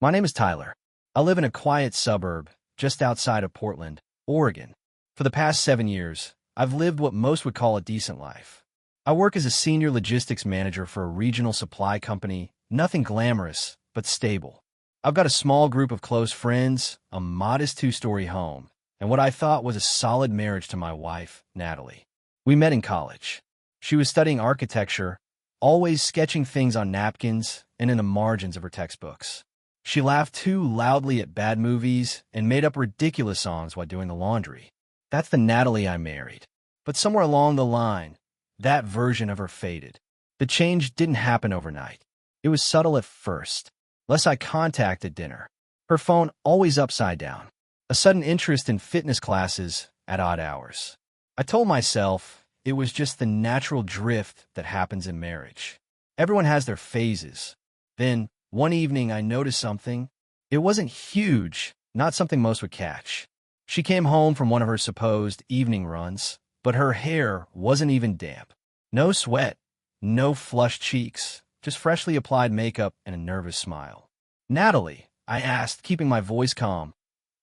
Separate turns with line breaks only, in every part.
My name is Tyler. I live in a quiet suburb just outside of Portland, Oregon. For the past 7 years, I've lived what most would call a decent life. I work as a senior logistics manager for a regional supply company, nothing glamorous, but stable. I've got a small group of close friends, a modest two-story home, and what I thought was a solid marriage to my wife, Natalie. We met in college. She was studying architecture, always sketching things on napkins and in the margins of her textbooks. She laughed too loudly at bad movies and made up ridiculous songs while doing the laundry. That's the Natalie I married. But somewhere along the line, that version of her faded. The change didn't happen overnight. It was subtle at first. Less eye contact at dinner. Her phone always upside down. A sudden interest in fitness classes at odd hours. I told myself it was just the natural drift that happens in marriage. Everyone has their phases. Then, one evening I noticed something. It wasn't huge, not something most would catch. She came home from one of her supposed evening runs, but her hair wasn't even damp. No sweat, no flushed cheeks, just freshly applied makeup and a nervous smile. "Natalie," I asked, keeping my voice calm,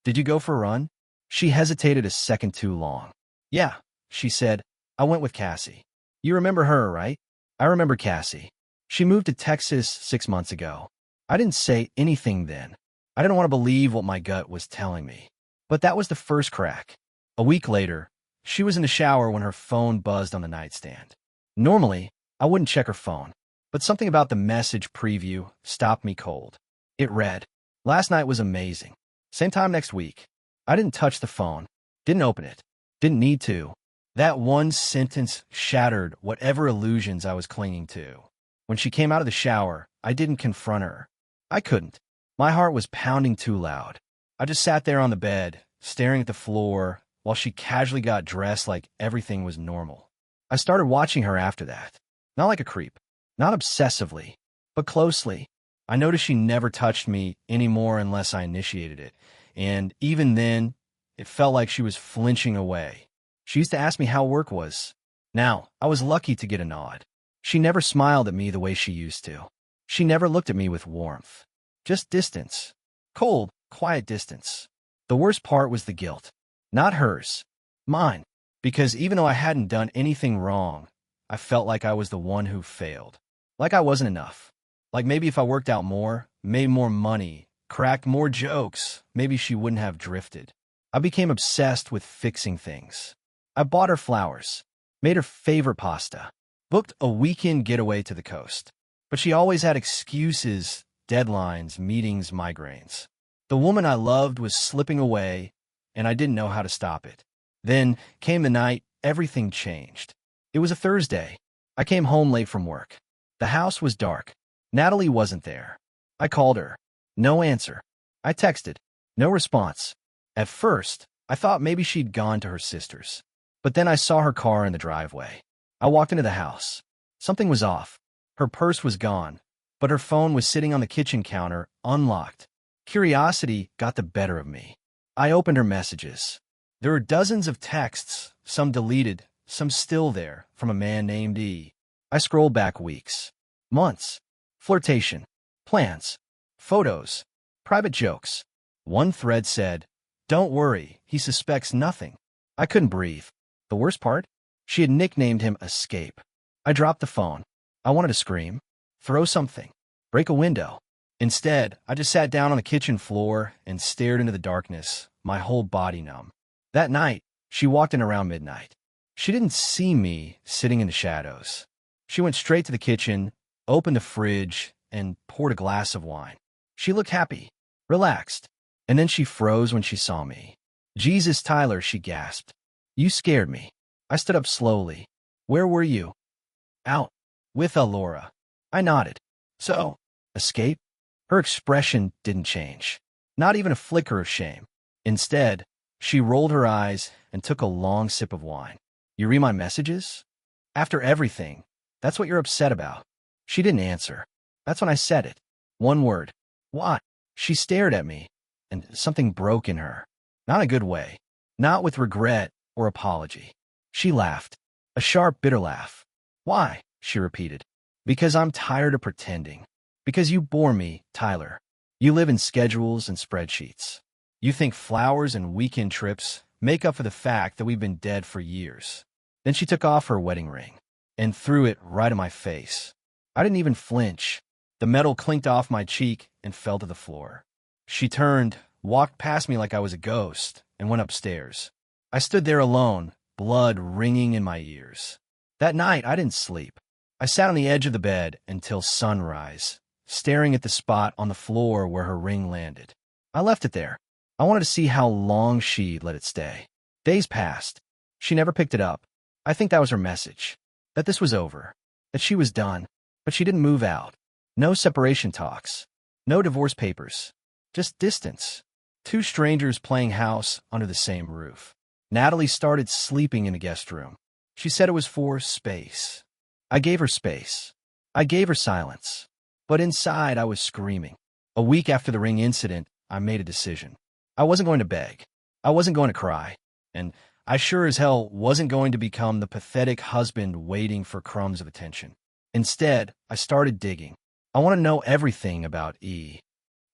"did you go for a run?" She hesitated a second too long. "Yeah," she said, "I went with Cassie." "You remember her, right?" "I remember Cassie. She moved to Texas 6 months ago." I didn't say anything then. I didn't want to believe what my gut was telling me. But that was the first crack. A week later, she was in the shower when her phone buzzed on the nightstand. Normally, I wouldn't check her phone, but something about the message preview stopped me cold. It read, "Last night was amazing. Same time next week." I didn't touch the phone, didn't open it, didn't need to. That one sentence shattered whatever illusions I was clinging to. When she came out of the shower, I didn't confront her. I couldn't. My heart was pounding too loud. I just sat there on the bed, staring at the floor, while she casually got dressed like everything was normal. I started watching her after that. Not like a creep, not obsessively, but closely. I noticed she never touched me anymore unless I initiated it, and even then, it felt like she was flinching away. She used to ask me how work was. Now, I was lucky to get a nod. She never smiled at me the way she used to. She never looked at me with warmth. Just distance. Cold, quiet distance. The worst part was the guilt. Not hers. Mine. Because even though I hadn't done anything wrong, I felt like I was the one who failed. Like I wasn't enough. Like maybe if I worked out more, made more money, cracked more jokes, maybe she wouldn't have drifted. I became obsessed with fixing things. I bought her flowers, made her favorite pasta, booked a weekend getaway to the coast. But she always had excuses, deadlines, meetings, migraines. The woman I loved was slipping away, and I didn't know how to stop it. Then came the night everything changed. It was a Thursday. I came home late from work. The house was dark. Natalie wasn't there. I called her. No answer. I texted. No response. At first, I thought maybe she'd gone to her sister's. But then I saw her car in the driveway. I walked into the house. Something was off. Her purse was gone, but her phone was sitting on the kitchen counter, unlocked. Curiosity got the better of me. I opened her messages. There were dozens of texts, some deleted, some still there, from a man named E. I scrolled back weeks, months. Flirtation, plans, photos, private jokes. One thread said, "Don't worry, he suspects nothing." I couldn't breathe. The worst part? She had nicknamed him Escape. I dropped the phone. I wanted to scream, throw something, break a window. Instead, I just sat down on the kitchen floor and stared into the darkness, my whole body numb. That night, she walked in around midnight. She didn't see me sitting in the shadows. She went straight to the kitchen, opened the fridge, and poured a glass of wine. She looked happy, relaxed, and then she froze when she saw me. "Jesus, Tyler," she gasped. "You scared me." I stood up slowly. "Where were you?" "Out. With Laura." I nodded. "So, escape?" Her expression didn't change. Not even a flicker of shame. Instead, she rolled her eyes and took a long sip of wine. "You read my messages? After everything, that's what you're upset about." She didn't answer. That's when I said it. One word. "What?" She stared at me, and something broke in her. Not a good way. Not with regret or apology. She laughed. A sharp, bitter laugh. "Why?" she repeated. "Because I'm tired of pretending. Because you bore me, Tyler. You live in schedules and spreadsheets. You think flowers and weekend trips make up for the fact that we've been dead for years. Then she took off her wedding ring and threw it right in my face. I didn't even flinch. The metal clinked off my cheek and fell to the floor. She turned, walked past me like I was a ghost, and went upstairs. I stood there alone, blood ringing in my ears. That night, I didn't sleep. I sat on the edge of the bed until sunrise, staring at the spot on the floor where her ring landed. I left it there. I wanted to see how long she'd let it stay. Days passed. She never picked it up. I think that was her message, that this was over, that she was done. But she didn't move out. No separation talks. No divorce papers. Just distance. Two strangers playing house under the same roof. Natalie started sleeping in the guest room. She said it was for space. I gave her space. I gave her silence. But inside, I was screaming. A week after the ring incident, I made a decision. I wasn't going to beg. I wasn't going to cry. And I sure as hell wasn't going to become the pathetic husband waiting for crumbs of attention. Instead, I started digging. I want to know everything about E.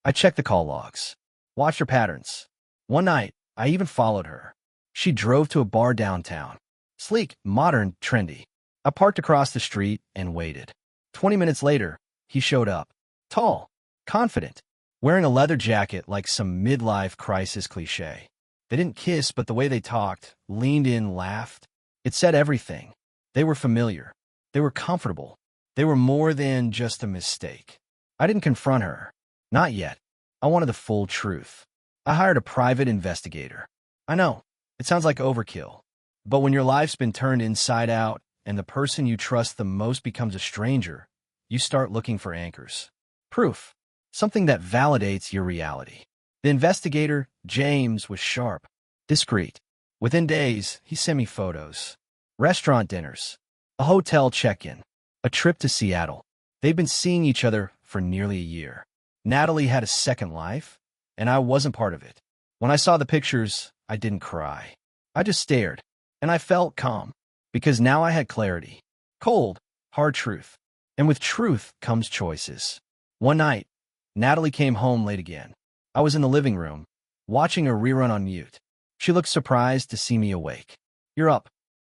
I checked the call logs, watched her patterns. One night, I even followed her. She drove to a bar downtown. Sleek, modern, trendy. I parked across the street and waited. 20 minutes later, he showed up. Tall, confident, wearing a leather jacket like some midlife crisis cliche. They didn't kiss, but the way they talked, leaned in, laughed. It said everything. They were familiar. They were comfortable. They were more than just a mistake. I didn't confront her. Not yet. I wanted the full truth. I hired a private investigator. I know, it sounds like overkill. But when your life's been turned inside out and the person you trust the most becomes a stranger, you start looking for anchors. Proof. Something that validates your reality. The investigator, James, was sharp, discreet. Within days, he sent me photos. Restaurant dinners. A hotel check-in. A trip to Seattle. They'd been seeing each other for nearly a year. Natalie had a second life, and I wasn't part of it. When I saw the pictures, I didn't cry. I just stared, and I felt calm, because now I had clarity. Cold, hard truth. And with truth comes choices. One night, Natalie came home late again. I was in the living room, watching a rerun on mute. She looked surprised to see me awake. "You're up."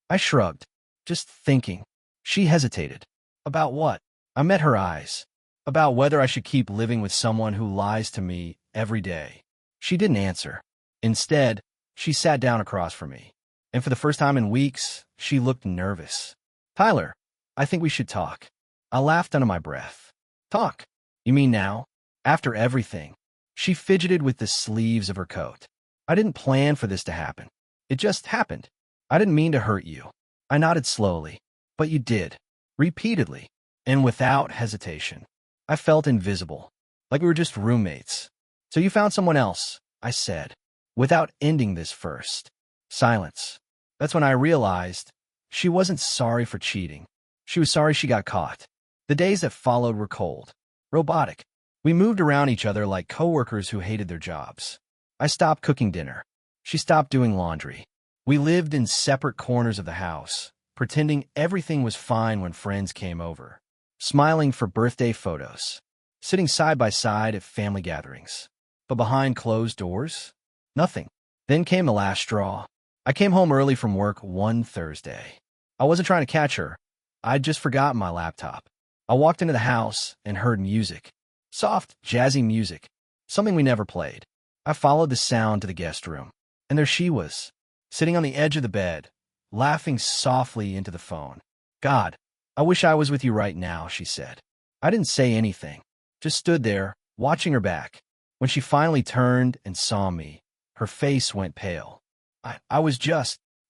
I shrugged, just thinking. She hesitated. About what? I met her eyes. About whether I should keep living with someone who lies to me every day. She didn't answer. Instead, she sat down across from me. And for the first time in weeks, she looked nervous. "Tyler, I think we should talk." I laughed under my breath. "Talk? You mean now? After everything?" She fidgeted with the sleeves of her coat. "I didn't plan for this to happen. It just happened. I didn't mean to hurt you." I nodded slowly. "But you did. Repeatedly. And without hesitation." I felt invisible. Like we were just roommates. "So you found someone else," I said, without ending this first. Silence. That's when I realized she wasn't sorry for cheating. She was sorry she got caught. The days that followed were cold. Robotic. We moved around each other like coworkers who hated their jobs. I stopped cooking dinner. She stopped doing laundry. We lived in separate corners of the house, pretending everything was fine when friends came over, smiling for birthday photos, sitting side by side at family gatherings. But behind closed doors, nothing. Then came the last straw. I came home early from work one Thursday. I wasn't trying to catch her. I'd just forgotten my laptop. I walked into the house and heard music. Soft, jazzy music. Something we never played. I followed the sound to the guest room. And there she was, sitting on the edge of the bed, laughing softly into the phone. "God, I wish I was with you right now," she said. I didn't say anything, just stood there, watching her back. When she finally turned and saw me, her face went pale. I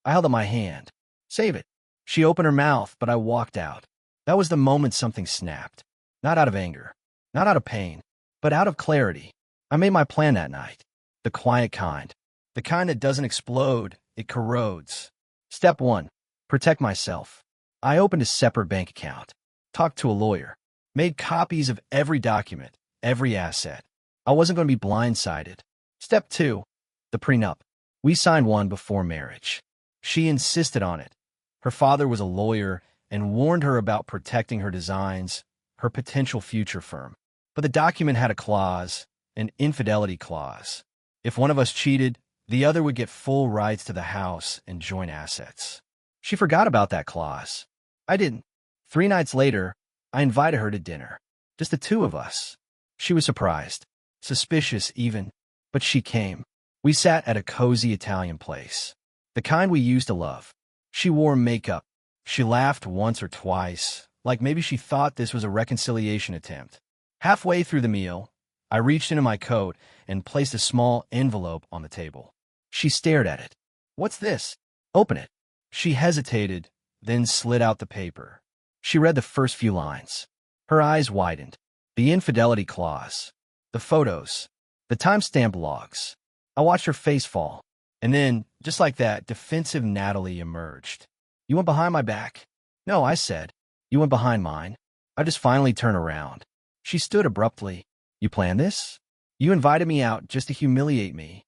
held up my hand. "Save it." She opened her mouth, but I walked out. That was the moment something snapped. Not out of anger, not out of pain, but out of clarity. I made my plan that night. The quiet kind. The kind that doesn't explode, it corrodes. Step 1. Protect myself. I opened a separate bank account, talked to a lawyer, made copies of every document, every asset. I wasn't going to be blindsided. Step 2. The prenup. We signed one before marriage. She insisted on it. Her father was a lawyer and warned her about protecting her designs, her potential future firm. But the document had a clause, an infidelity clause. If one of us cheated, the other would get full rights to the house and joint assets. She forgot about that clause. I didn't. 3 nights later, I invited her to dinner. Just the two of us. She was surprised, suspicious even, but she came. We sat at a cozy Italian place, the kind we used to love. She wore makeup. She laughed once or twice, like maybe she thought this was a reconciliation attempt. Halfway through the meal, I reached into my coat and placed a small envelope on the table. She stared at it. "What's this?" "Open it." She hesitated, then slid out the paper. She read the first few lines. Her eyes widened. The infidelity clause. The photos. The timestamp logs. I watched her face fall. And then, just like that, defensive Natalie emerged. "You went behind my back." "No," I said. "You went behind mine." I just finally turned around. She stood abruptly. "You planned this? You invited me out just to humiliate me."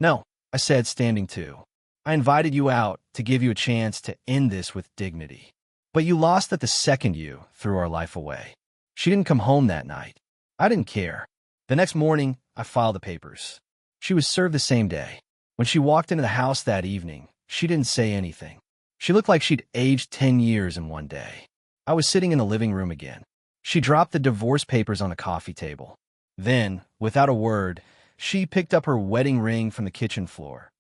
"No," I said, standing too. "I invited you out to give you a chance to end this with dignity. But you lost it the second you threw our life away." She didn't come home that night. I didn't care. The next morning, I filed the papers. She was served the same day. When she walked into the house that evening, she didn't say anything. She looked like she'd aged 10 years in one day. I was sitting in the living room again. She dropped the divorce papers on the coffee table. Then, without a word, she picked up her wedding ring from the kitchen floor,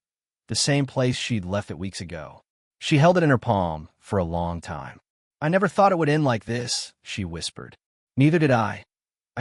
the same place she'd left it weeks ago. She held it in her palm for a long time. "I never thought it would end like this," she whispered. "Neither did I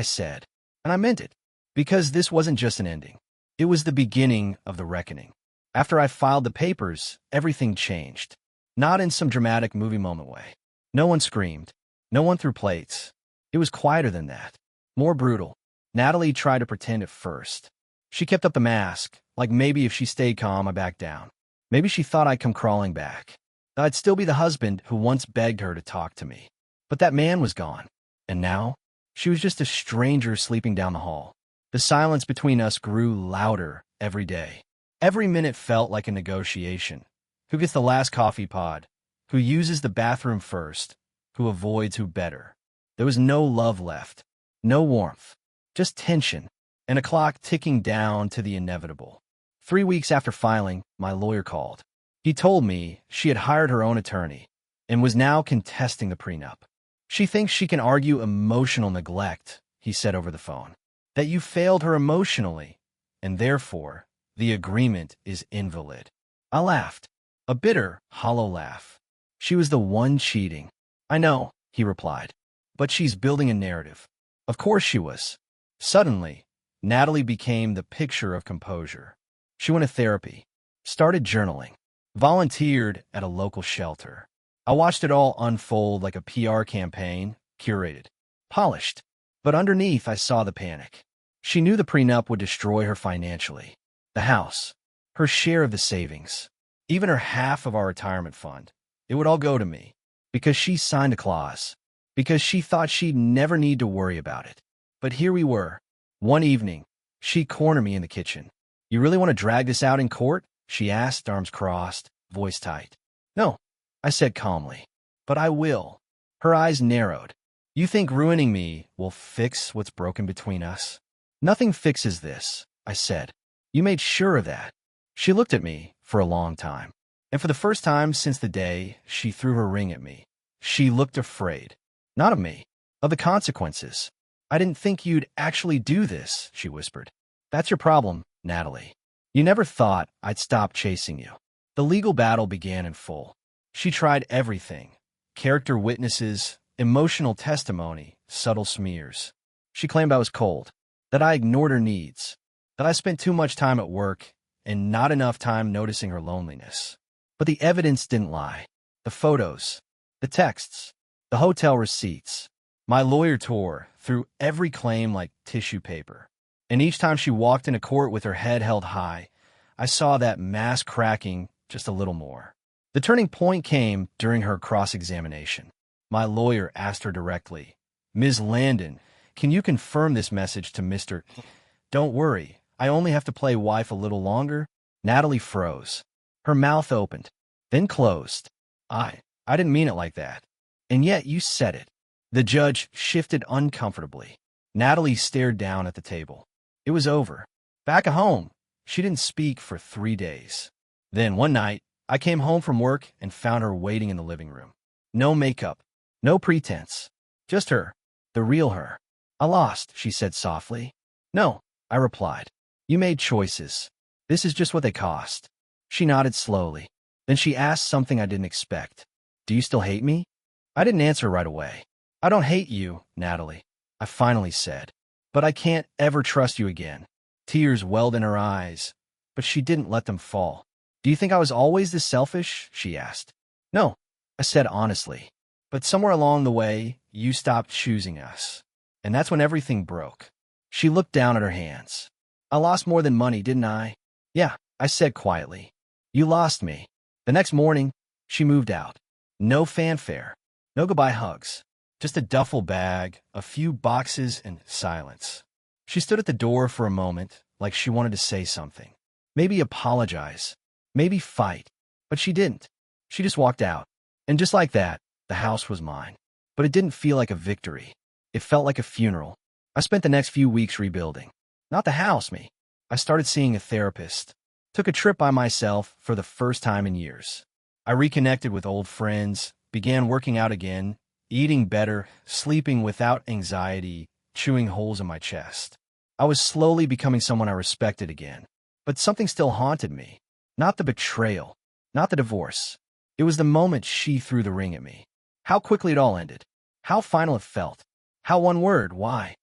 said. And I meant it. Because this wasn't just an ending. It was the beginning of the reckoning. After I filed the papers, everything changed. Not in some dramatic movie moment way. No one screamed. No one threw plates. It was quieter than that. More brutal. Natalie tried to pretend at first. She kept up the mask, like maybe if she stayed calm, I backed down. Maybe she thought I'd come crawling back. I'd still be the husband who once begged her to talk to me. But that man was gone. And now, she was just a stranger sleeping down the hall. The silence between us grew louder every day. Every minute felt like a negotiation. Who gets the last coffee pod? Who uses the bathroom first? Who avoids who better? There was no love left. No warmth. Just tension. And a clock ticking down to the inevitable. 3 weeks after filing, my lawyer called. He told me she had hired her own attorney and was now contesting the prenup. "She thinks she can argue emotional neglect," he said over the phone. "That you failed her emotionally, and therefore, the agreement is invalid." I laughed. A bitter, hollow laugh. "She was the one cheating." "I know," he replied. "But she's building a narrative." Of course she was. Suddenly, Natalie became the picture of composure. She went to therapy, started journaling, volunteered at a local shelter. I watched it all unfold like a PR campaign, curated, polished. But underneath, I saw the panic. She knew the prenup would destroy her financially. The house, her share of the savings, even her half of our retirement fund. It would all go to me. Because she signed a clause. Because she thought she'd never need to worry about it. But here we were. One evening, she cornered me in the kitchen. "You really want to drag this out in court?" she asked, arms crossed, voice tight. "No," I said calmly. "But I will." Her eyes narrowed. "You think ruining me will fix what's broken between us?" "Nothing fixes this," I said. "You made sure of that." She looked at me for a long time. And for the first time since the day she threw her ring at me, she looked afraid. Not of me, of the consequences. "I didn't think you'd actually do this," she whispered. "That's your problem, Natalie. You never thought I'd stop chasing you." The legal battle began in full. She tried everything. Character witnesses, emotional testimony, subtle smears. She claimed I was cold, that I ignored her needs, that I spent too much time at work and not enough time noticing her loneliness. But the evidence didn't lie. The photos, the texts, the hotel receipts. My lawyer tore through every claim like tissue paper. And each time she walked into court with her head held high, I saw that mask cracking just a little more. The turning point came during her cross-examination. My lawyer asked her directly, "Ms. Landon, can you confirm this message to Mr. Don't worry, I only have to play wife a little longer?" Natalie froze. Her mouth opened, then closed. I didn't mean it like that. "And yet you said it." The judge shifted uncomfortably. Natalie stared down at the table. It was over. Back at home, she didn't speak for 3 days. Then one night, I came home from work and found her waiting in the living room. No makeup, no pretense. Just her, the real her. I lost, she said softly. No, I replied. You made choices. This is just what they cost. She nodded slowly. Then she asked something I didn't expect. Do you still hate me? I didn't answer right away. I don't hate you, Natalie, I finally said. But I can't ever trust you again. Tears welled in her eyes, but she didn't let them fall. Do you think I was always this selfish? She asked. No, I said honestly. But somewhere along the way, you stopped choosing us. And that's when everything broke. She looked down at her hands. I lost more than money, didn't I? Yeah, I said quietly. You lost me. The next morning, she moved out. No fanfare, no goodbye hugs. Just a duffel bag, a few boxes, and silence. She stood at the door for a moment, like she wanted to say something. Maybe apologize. Maybe fight. But she didn't. She just walked out. And just like that, the house was mine. But it didn't feel like a victory. It felt like a funeral. I spent the next few weeks rebuilding. Not the house, me. I started seeing a therapist. Took a trip by myself for the first time in years. I reconnected with old friends, began working out again, eating better, sleeping without anxiety, chewing holes in my chest. I was slowly becoming someone I respected again. But something still haunted me. Not the betrayal, not the divorce. It was the moment she threw the ring at me. How quickly it all ended. How final it felt. How one word, why,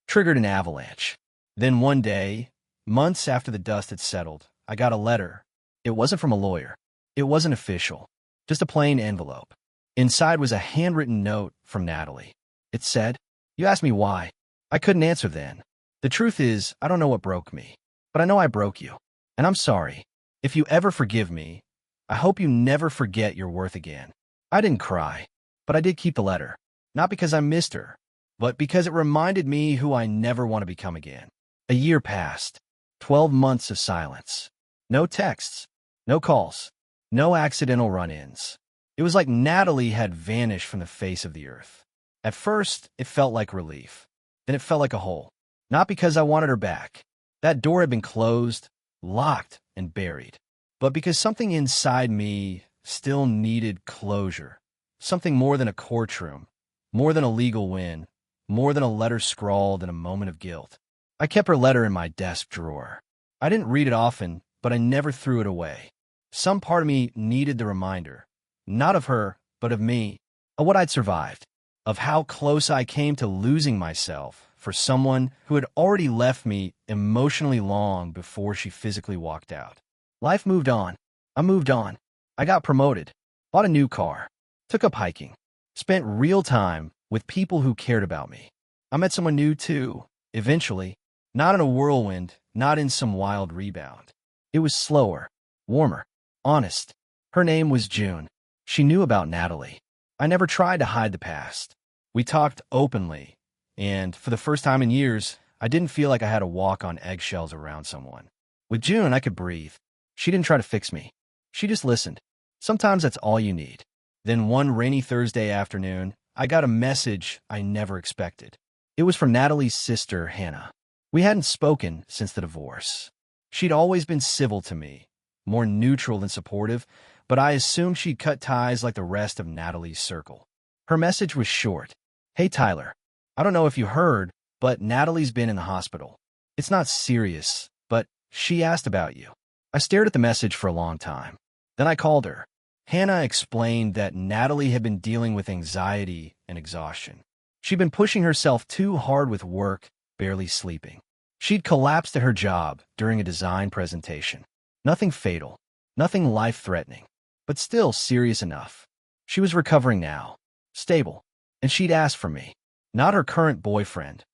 triggered an avalanche. Then one day, months after the dust had settled, I got a letter. It wasn't from a lawyer. It wasn't official. Just a plain envelope. Inside was a handwritten note from Natalie. It said, You asked me why. I couldn't answer then. The truth is, I don't know what broke me. But I know I broke you. And I'm sorry. If you ever forgive me, I hope you never forget your worth again. I didn't cry, but I did keep the letter. Not because I missed her, but because it reminded me who I never want to become again. A year passed. 12 months of silence. No texts. No calls. No accidental run-ins. It was like Natalie had vanished from the face of the earth. At first, it felt like relief. Then it felt like a hole. Not because I wanted her back. That door had been closed, locked, and buried. But because something inside me still needed closure. Something more than a courtroom. More than a legal win. More than a letter scrawled in a moment of guilt. I kept her letter in my desk drawer. I didn't read it often, but I never threw it away. Some part of me needed the reminder. Not of her, but of me. Of what I'd survived. Of how close I came to losing myself for someone who had already left me emotionally long before she physically walked out. Life moved on. I moved on. I got promoted. Bought a new car. Took up hiking. Spent real time with people who cared about me. I met someone new too, eventually. Not in a whirlwind, not in some wild rebound. It was slower, warmer, honest. Her name was June. She knew about Natalie. I never tried to hide the past. We talked openly, and for the first time in years, I didn't feel like I had to walk on eggshells around someone. With June, I could breathe. She didn't try to fix me. She just listened. Sometimes that's all you need. Then one rainy Thursday afternoon, I got a message I never expected. It was from Natalie's sister, Hannah. We hadn't spoken since the divorce. She'd always been civil to me, more neutral than supportive, but I assumed she'd cut ties like the rest of Natalie's circle. Her message was short. Hey, Tyler, I don't know if you heard, but Natalie's been in the hospital. It's not serious, but she asked about you. I stared at the message for a long time. Then I called her. Hannah explained that Natalie had been dealing with anxiety and exhaustion. She'd been pushing herself too hard with work, barely sleeping. She'd collapsed at her job during a design presentation. Nothing fatal, nothing life-threatening, but still serious enough. She was recovering now, stable, and she'd asked for me, not her current boyfriend,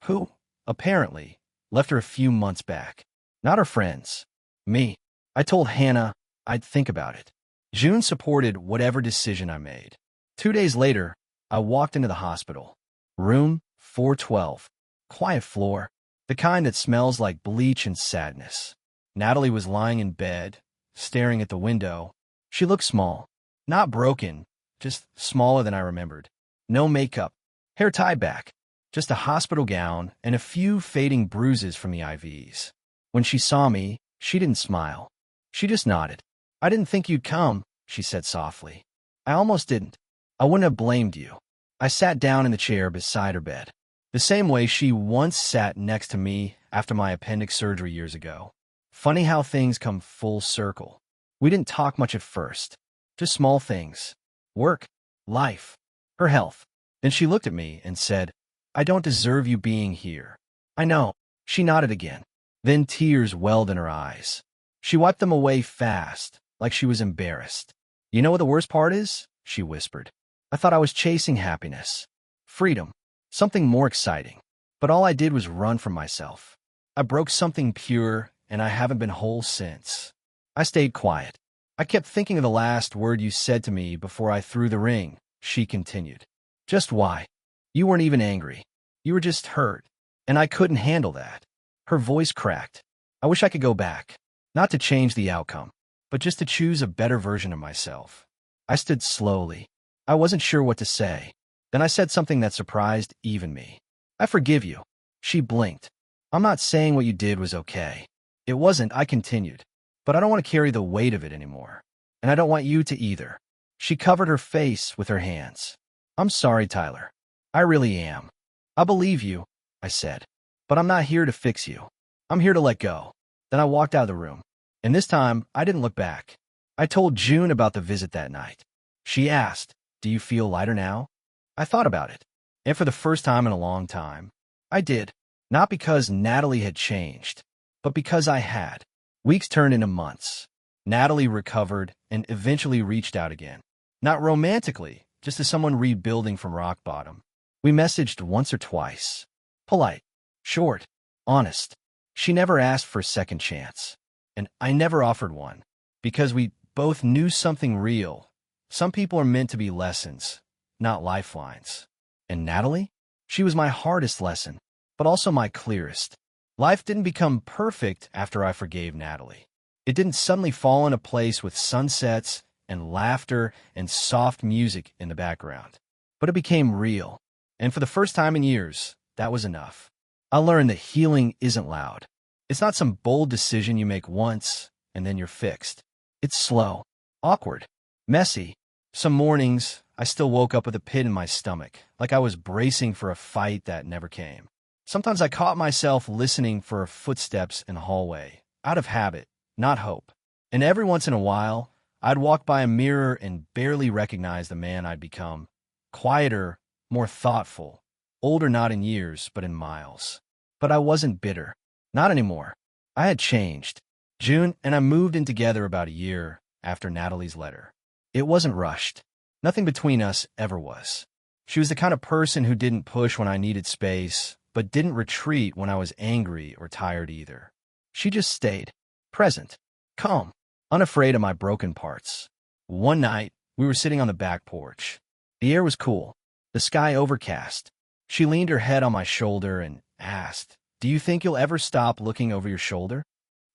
who, apparently, left her a few months back. Not her friends. Me. I told Hannah I'd think about it. June supported whatever decision I made. 2 days later, I walked into the hospital. Room 412. Quiet floor. The kind that smells like bleach and sadness. Natalie was lying in bed, staring at the window. She looked small. Not broken, just smaller than I remembered. No makeup. Hair tied back. just a hospital gown and a few fading bruises from the IVs. When she saw me, she didn't smile. She just nodded. "I didn't think you'd come," she said softly. "I almost didn't. I wouldn't have blamed you." I sat down in the chair beside her bed, the same way she once sat next to me after my appendix surgery years ago. Funny how things come full circle. We didn't talk much at first, just small things. Work, life, her health. Then she looked at me and said, "I don't deserve you being here." "I know." She nodded again. Then tears welled in her eyes. She wiped them away fast, like she was embarrassed. "You know what the worst part is?" she whispered. "I thought I was chasing happiness, freedom, something more exciting. But all I did was run from myself. I broke something pure, and I haven't been whole since." I stayed quiet. "I kept thinking of the last word you said to me before I threw the ring," she continued. "Just why? You weren't even angry. You were just hurt. And I couldn't handle that." Her voice cracked. "I wish I could go back. Not to change the outcome, but just to choose a better version of myself." I stood slowly. I wasn't sure what to say. Then I said something that surprised even me. "I forgive you." She blinked. "I'm not saying what you did was okay. It wasn't," I continued. "But I don't want to carry the weight of it anymore. And I don't want you to either." She covered her face with her hands. "I'm sorry, Tyler. I really am. I believe you," I said. "But I'm not here to fix you. I'm here to let go." Then I walked out of the room. And this time, I didn't look back. I told June about the visit that night. She asked, "Do you feel lighter now?" I thought about it. And for the first time in a long time, I did. Not because Natalie had changed, but because I had. Weeks turned into months. Natalie recovered and eventually reached out again. Not romantically, just as someone rebuilding from rock bottom. We messaged once or twice. Polite, short, honest. She never asked for a second chance. And I never offered one. Because we both knew something real. Some people are meant to be lessons, not lifelines. And Natalie? She was my hardest lesson, but also my clearest. Life didn't become perfect after I forgave Natalie. It didn't suddenly fall into place with sunsets and laughter and soft music in the background. But it became real. And for the first time in years, that was enough. I learned that healing isn't loud. It's not some bold decision you make once and then you're fixed. It's slow, awkward, messy. Some mornings, I still woke up with a pit in my stomach, like I was bracing for a fight that never came. Sometimes I caught myself listening for footsteps in the hallway, out of habit, not hope. And every once in a while, I'd walk by a mirror and barely recognize the man I'd become. Quieter, more thoughtful, older not in years, but in miles. But I wasn't bitter. Not anymore. I had changed. June and I moved in together about a year after Natalie's letter. It wasn't rushed. Nothing between us ever was. She was the kind of person who didn't push when I needed space, but didn't retreat when I was angry or tired either. She just stayed, present, calm, unafraid of my broken parts. One night, we were sitting on the back porch. The air was cool, the sky overcast. She leaned her head on my shoulder and asked, "Do you think you'll ever stop looking over your shoulder?"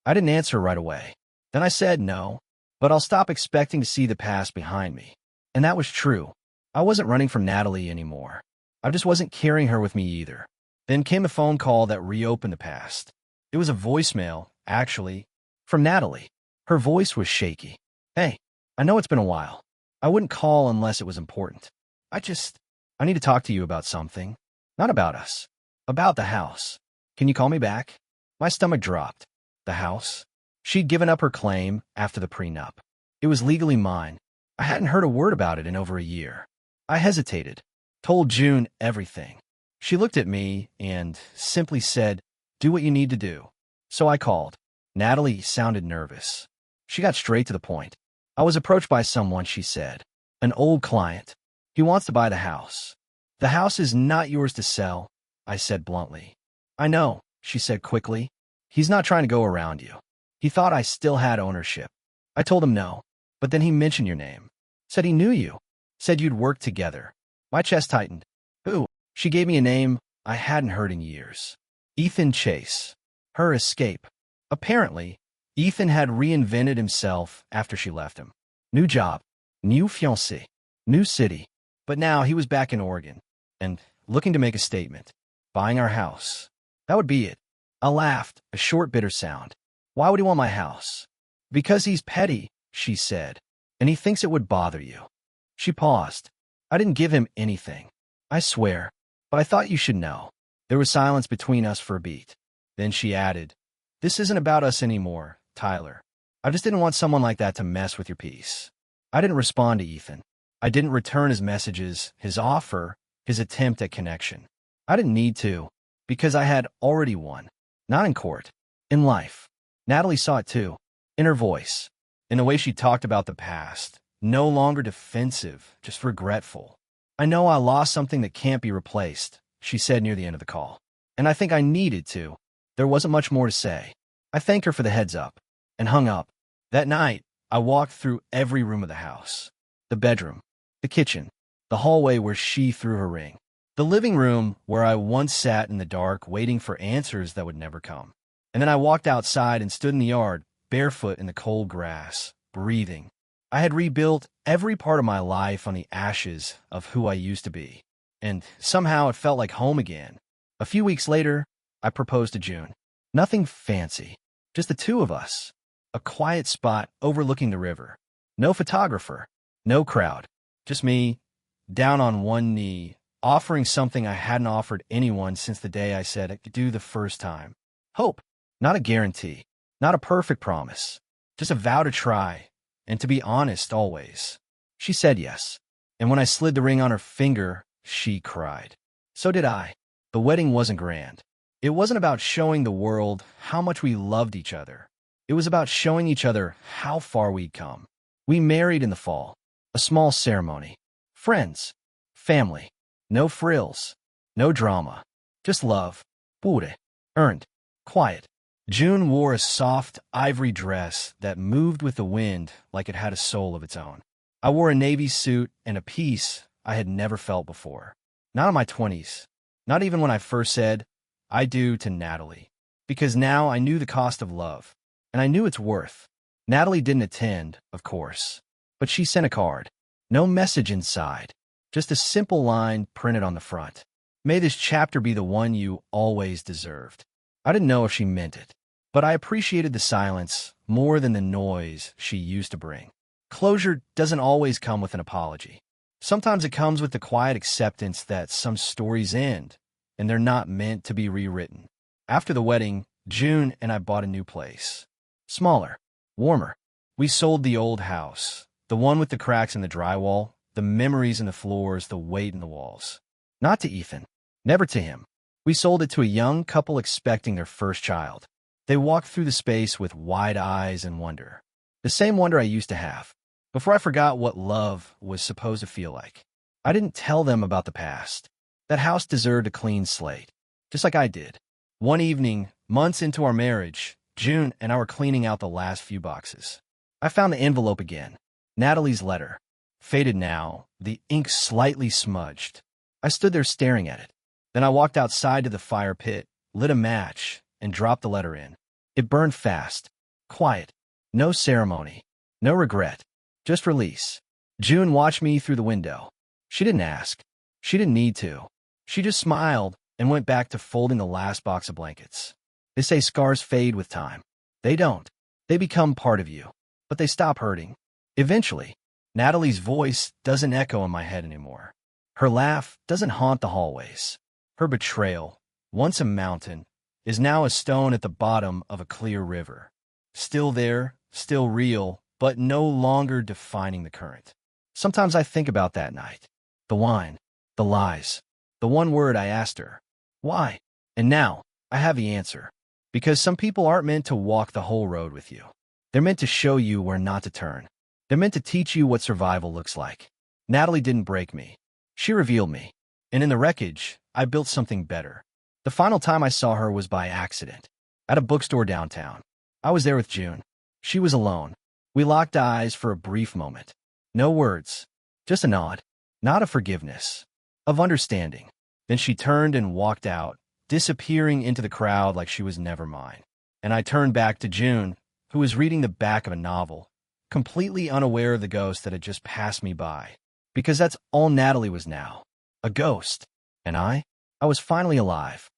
I didn't answer right away. Then I said no, but I'll stop expecting to see the past behind me. And that was true. I wasn't running from Natalie anymore. I just wasn't carrying her with me either. Then came a phone call that reopened the past. It was a voicemail, actually, from Natalie. Her voice was shaky. "Hey, I know it's been a while. I wouldn't call unless it was important. I need to talk to you about something. Not about us. About the house. Can you call me back?" My stomach dropped. The house? She'd given up her claim after the prenup. It was legally mine. I hadn't heard a word about it in over a year. I hesitated, told June everything. She looked at me and simply said, "Do what you need to do." So I called. Natalie sounded nervous. She got straight to the point. "I was approached by someone," she said. "An old client. He wants to buy the house." "The house is not yours to sell," I said bluntly. "I know," she said quickly. "He's not trying to go around you. He thought I still had ownership." I told him no, but then he mentioned your name. Said he knew you. Said you'd worked together. My chest tightened. "Who?" She gave me a name I hadn't heard in years. Ethan Chase. Her escape. Apparently, Ethan had reinvented himself after she left him. New job, new fiancé, new city. But now he was back in Oregon and looking to make a statement. buying our house. That would be it. I laughed, a short, bitter sound. Why would he want my house? Because he's petty, she said, and he thinks it would bother you. She paused. I didn't give him anything, I swear, but I thought you should know. There was silence between us for a beat. Then she added, "This isn't about us anymore, Tyler. I just didn't want someone like that to mess with your peace." I didn't respond to Ethan. I didn't return his messages, his offer, his attempt at connection. I didn't need to, because I had already won. Not in court, in life. Natalie saw it too, in her voice, in the way she talked about the past. No longer defensive, just regretful. "I know I lost something that can't be replaced," she said near the end of the call. And I think I needed to. There wasn't much more to say. I thanked her for the heads up, and hung up. That night, I walked through every room of the house. The bedroom, the kitchen, the hallway where she threw her ring, the living room where I once sat in the dark waiting for answers that would never come. And then I walked outside and stood in the yard, barefoot in the cold grass, breathing. I had rebuilt every part of my life on the ashes of who I used to be, and somehow it felt like home again. A few weeks later, I proposed to June. Nothing fancy, just the two of us. A quiet spot overlooking the river. No photographer, no crowd, just me, down on one knee, offering something I hadn't offered anyone since the day I said I could do the first time. Hope, not a guarantee, not a perfect promise, just a vow to try, and to be honest always. She said yes, and when I slid the ring on her finger, she cried. So did I. The wedding wasn't grand. It wasn't about showing the world how much we loved each other. It was about showing each other how far we'd come. We married in the fall, a small ceremony. Friends, family, no frills, no drama, just love, pure, earned, quiet. June wore a soft ivory dress that moved with the wind like it had a soul of its own. I wore a navy suit and a peace I had never felt before. Not in my 20s. Not even when I first said, "I do" to Natalie. Because now I knew the cost of love, and I knew its worth. Natalie didn't attend, of course, but she sent a card. No message inside, just a simple line printed on the front. "May this chapter be the one you always deserved." I didn't know if she meant it, but I appreciated the silence more than the noise she used to bring. Closure doesn't always come with an apology. Sometimes it comes with the quiet acceptance that some stories end, and they're not meant to be rewritten. After the wedding, June and I bought a new place. Smaller, warmer. We sold the old house, the one with the cracks in the drywall, the memories in the floors, the weight in the walls. Not to Ethan. Never to him. We sold it to a young couple expecting their first child. They walked through the space with wide eyes and wonder. The same wonder I used to have, before I forgot what love was supposed to feel like. I didn't tell them about the past. That house deserved a clean slate, just like I did. One evening, months into our marriage, June and I were cleaning out the last few boxes. I found the envelope again. Natalie's letter. Faded now, the ink slightly smudged. I stood there staring at it. Then I walked outside to the fire pit, lit a match, and dropped the letter in. It burned fast, quiet, no ceremony, no regret, just release. June watched me through the window. She didn't ask. She didn't need to. She just smiled and went back to folding the last box of blankets. They say scars fade with time. They don't. They become part of you, but they stop hurting. Eventually, Natalie's voice doesn't echo in my head anymore. Her laugh doesn't haunt the hallways. Her betrayal, once a mountain, is now a stone at the bottom of a clear river. Still there, still real, but no longer defining the current. Sometimes I think about that night. The wine, the lies, the one word I asked her. Why? And now, I have the answer. Because some people aren't meant to walk the whole road with you. They're meant to show you where not to turn. They're meant to teach you what survival looks like. Natalie didn't break me. She revealed me. And in the wreckage, I built something better. The final time I saw her was by accident, at a bookstore downtown. I was there with June. She was alone. We locked eyes for a brief moment. No words, just a nod, not of forgiveness, of understanding. Then she turned and walked out, disappearing into the crowd like she was never mine. And I turned back to June, who was reading the back of a novel, completely unaware of the ghost that had just passed me by. Because that's all Natalie was now, a ghost. And I? I was finally alive.